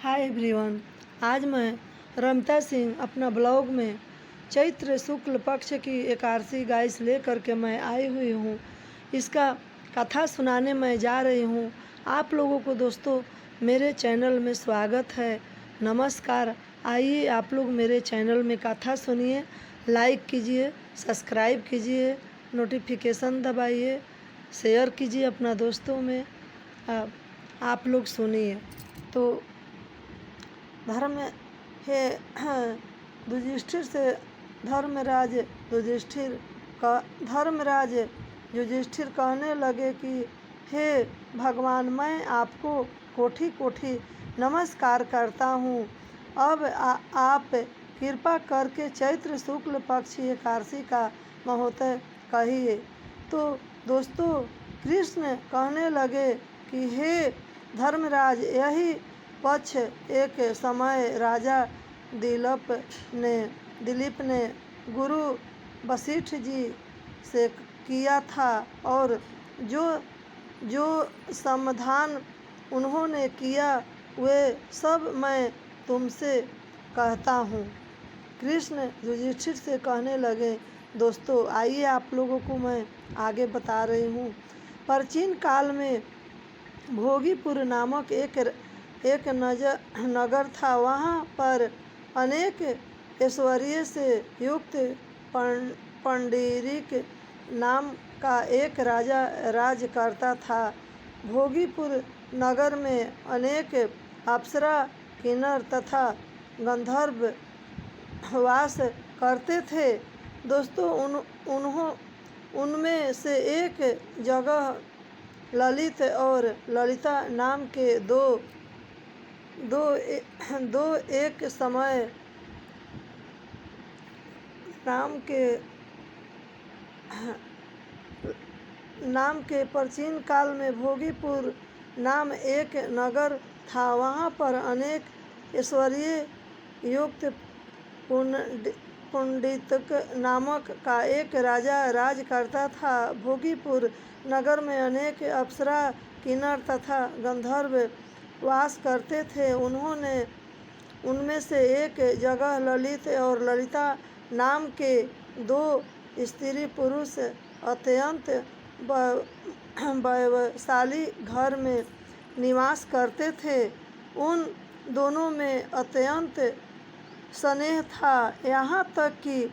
Hi everyone. आज मैं रमिता सिंह अपना ब्लॉग में चैत्र शुक्ल पक्ष की एकादशी गाइस लेकर के मैं आई हुई हूँ। इसका कथा सुनाने मैं जा रही हूँ। आप लोगों को दोस्तों मेरे चैनल में स्वागत है, नमस्कार। आइए आप लोग मेरे चैनल में कथा सुनिए, लाइक कीजिए, सब्सक्राइब कीजिए, नोटिफिकेशन दबाइए, शेयर कीजिए अपना दोस्तों में। आप लोग सुनिए। तो धर्म है युधिष्ठिर से धर्मराज युधिष्ठिर कहने लगे कि हे भगवान, मैं आपको कोटि कोटि नमस्कार करता हूँ। अब आप कृपा करके चैत्र शुक्ल पक्षी एकादशी का महत्व कहिए। तो दोस्तों कृष्ण कहने लगे कि हे धर्मराज, यही पक्ष एक समय राजा दिलीप ने गुरु वशिष्ठ जी से किया था, और जो समाधान उन्होंने किया वे सब मैं तुमसे कहता हूँ। कृष्ण युधिष्ठिर से कहने लगे। दोस्तों आइए आप लोगों को मैं आगे बता रही हूँ। प्राचीन काल में भोगीपुर नामक एक नगर था। वहाँ पर अनेक ऐश्वर्य से युक्त पंडरीक नाम का एक राजा राज करता था। भोगीपुर नगर में अनेक अप्सरा, किन्नर तथा गंधर्व वास करते थे। दोस्तों उनमें से एक जगह ललित और ललिता नाम के दो एक समय नाम के प्राचीन काल में भोगीपुर नाम एक नगर था। वहाँ पर अनेक ऐश्वर्य युक्त पुंडितक नामक का एक राजा राज करता था। भोगीपुर नगर में अनेक अप्सरा, किन्नर तथा गंधर्व वास करते थे। उनमें से एक जगह ललित और ललिता नाम के दो स्त्री पुरुष अत्यंत वैभवशाली घर में निवास करते थे। उन दोनों में अत्यंत स्नेह था, यहाँ तक कि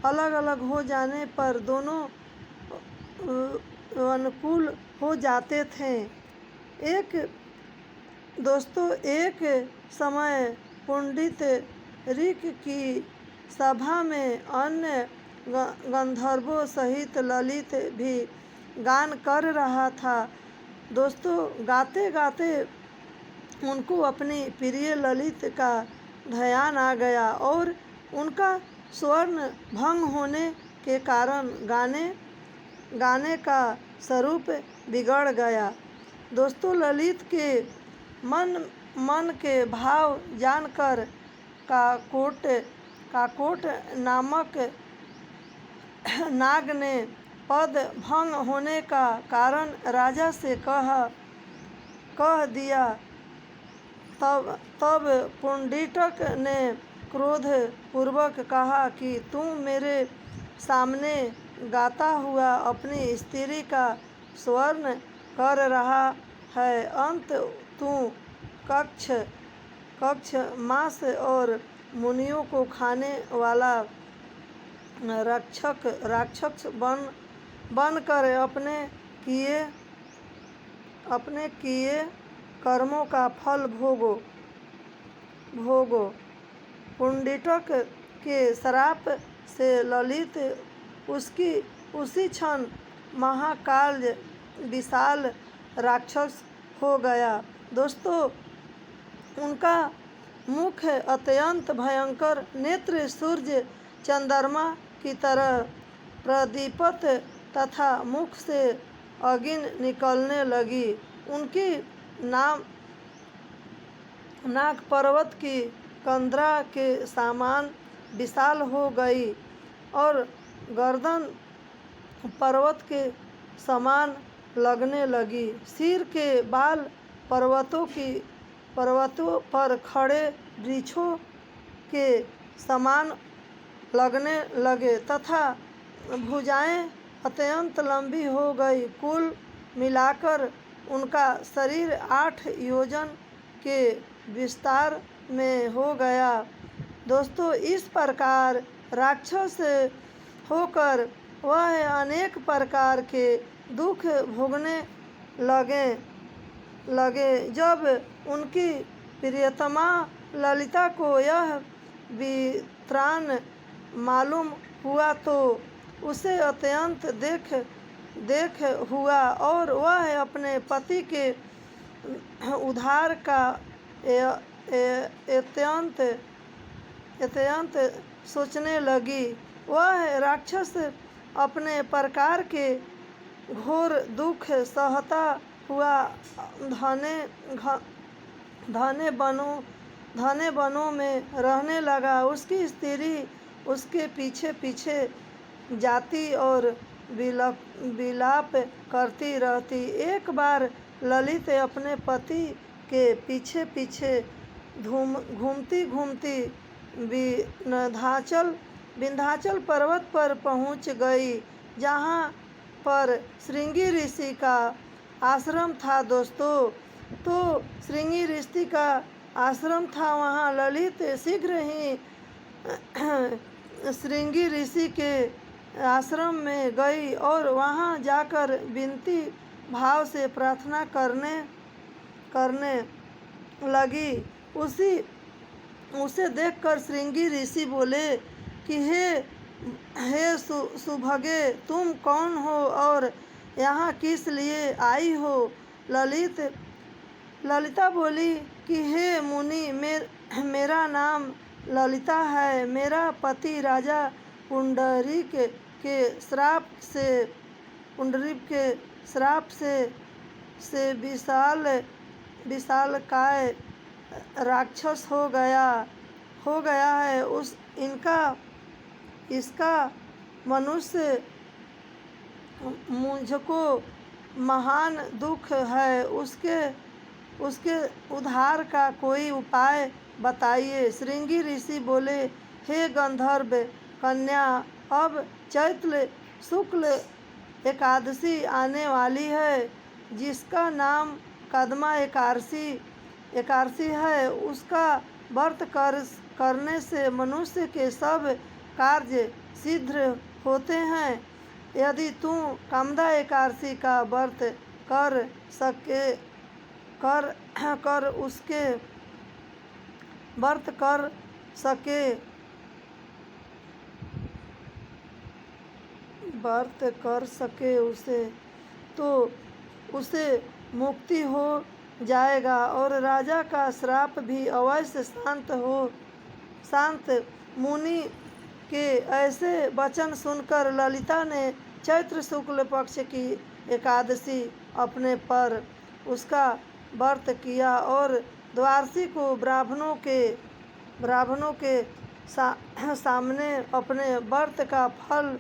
अलग अलग हो जाने पर दोनों अनुकूल हो जाते थे। एक समय पंडित ऋक की सभा में अन्य गंधर्वों सहित ललित भी गान कर रहा था। दोस्तों गाते गाते उनको अपनी प्रिय ललित का ध्यान आ गया और उनका स्वर्ण भंग होने के कारण गाने का स्वरूप बिगड़ गया। दोस्तों ललित के मन के भाव जानकर काकोट नामक नाग ने पद भंग होने का कारण राजा से कह दिया। तब पुंडितक ने क्रोध पूर्वक कहा कि तू मेरे सामने गाता हुआ अपनी स्त्री का स्वर्ण कर रहा है। अंत तू कक्ष मांस और मुनियों को खाने वाला राक्षस बनकर अपने किए कर्मों का फल भोगो। पुंडितक के श्राप से ललित उसी क्षण महाकाल विशाल राक्षस हो गया। दोस्तों उनका मुख अत्यंत भयंकर, नेत्र सूर्य चंद्रमा की तरह प्रदीप्त तथा मुख से अग्नि निकलने लगी। उनकी नाक पर्वत की कंदरा के समान विशाल हो गई और गर्दन पर्वत के समान लगने लगी। सिर के बाल पर्वतों पर खड़े वृक्षों के समान लगने लगे तथा भुजाएं अत्यंत लंबी हो गई। कुल मिलाकर उनका शरीर 8 योजन के विस्तार में हो गया। दोस्तों, इस प्रकार राक्षस होकर वह अनेक प्रकार के दुख भोगने लगे। जब उनकी प्रियतमा ललिता को यह वित्रान मालूम हुआ तो उसे अत्यंत देख हुआ और वह अपने पति के उद्धार का अत्यंत सोचने लगी। वह राक्षस अपने प्रकार के घोर दुख सहता हुआ घने वनों में रहने लगा। उसकी स्त्री उसके पीछे पीछे जाती और विलाप करती रहती। एक बार ललित अपने पति के पीछे पीछे घूमती विंध्याचल पर्वत पर पहुंच गई, जहां पर श्रृंगी ऋषि का आश्रम था। दोस्तों, तो श्रृंगी ऋषि का आश्रम था। वहां ललित शीघ्र ही श्रृंगी ऋषि के आश्रम में गई और वहां जाकर विनती भाव से प्रार्थना करने लगी। उसे देखकर श्रृंगी ऋषि बोले कि हे सुभगे, तुम कौन हो और यहाँ किस लिए आई हो? ललिता बोली कि हे मुनि, मेरा नाम ललिता है। मेरा पति राजा पुंडरीक के श्राप से विशालकाय राक्षस हो गया है। इसका मनुष्य मुझको महान दुख है। उसके उद्धार का कोई उपाय बताइए। श्रृंगी ऋषि बोले, हे गंधर्व कन्या, अब चैत्र शुक्ल एकादशी आने वाली है, जिसका नाम कदमा एकादशी है। उसका व्रत करने से मनुष्य के सब कार्य सिद्ध होते हैं। यदि तू कामदा एकादशी का व्रत कर सके उसे, तो उसे मुक्ति हो जाएगा और राजा का श्राप भी अवश्य शांत। मुनि के ऐसे वचन सुनकर ललिता ने चैत्र शुक्ल पक्ष की एकादशी अपने पर उसका व्रत किया और द्वादशी को ब्राह्मणों के सामने अपने व्रत का फल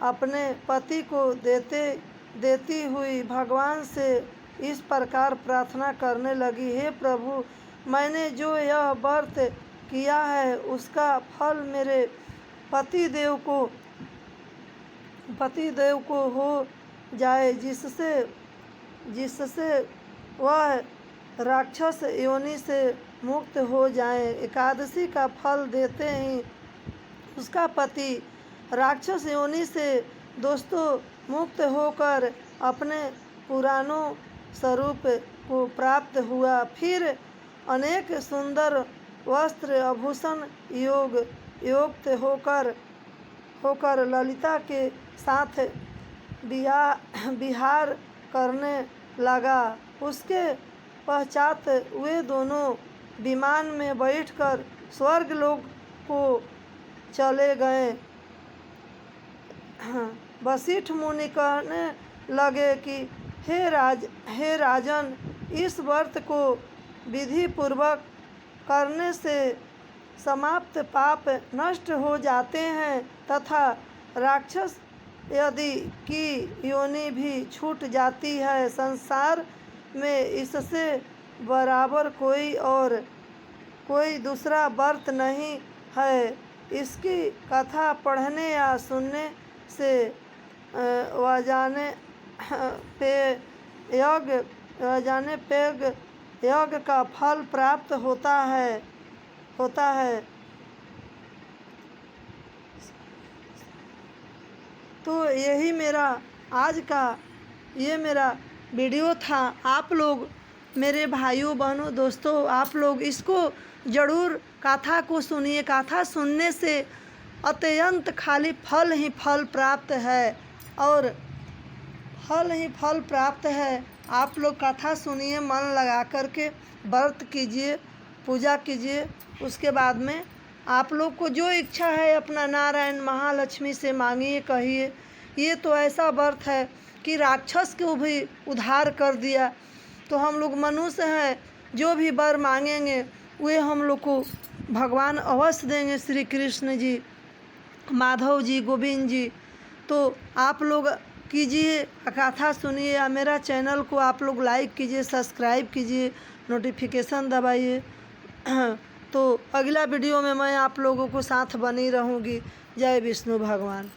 अपने पति को देती हुई भगवान से इस प्रकार प्रार्थना करने लगी, हे प्रभु, मैंने जो यह व्रत किया है उसका फल मेरे पतिदेव को हो जाए, जिससे वह राक्षस योनि से मुक्त हो जाए। एकादशी का फल देते ही उसका पति राक्षस योनि से दोस्तों मुक्त होकर अपने पुरानों स्वरूप को प्राप्त हुआ। फिर अनेक सुंदर वस्त्र आभूषण युक्त होकर ललिता के साथ विहार करने लगा। उसके पश्चात वे दोनों विमान में बैठकर स्वर्ग लोक को चले गए। वशिष्ठ मुनि कहने लगे कि हे राजन, इस व्रत को विधि पूर्वक करने से समाप्त पाप नष्ट हो जाते हैं तथा यदि की योनि भी छूट जाती है संसार में, इससे बराबर कोई दूसरा व्रत नहीं है। इसकी कथा पढ़ने या सुनने से यज्ञ का फल प्राप्त होता है। तो यही मेरा आज का मेरा वीडियो था। आप लोग मेरे भाइयों बहनों दोस्तों, आप लोग इसको ज़रूर कथा को सुनिए। कथा सुनने से अत्यंत खाली फल ही फल प्राप्त है, और फल ही फल प्राप्त है। आप लोग कथा सुनिए, मन लगा करके व्रत कीजिए, पूजा कीजिए। उसके बाद में आप लोग को जो इच्छा है अपना नारायण महालक्ष्मी से मांगिए, कहिए। ये तो ऐसा व्रत है कि राक्षस को भी उद्धार कर दिया। तो हम लोग मनुष्य हैं, जो भी वर मांगेंगे वे हम लोग को भगवान अवश्य देंगे। श्री कृष्ण जी, माधव जी, गोविंद जी। तो आप लोग कीजिए, कथा सुनिए, या मेरा चैनल को आप लोग लाइक कीजिए, सब्सक्राइब कीजिए, नोटिफिकेशन दबाइए। तो अगला वीडियो में मैं आप लोगों को साथ बनी रहूँगी। जय विष्णु भगवान।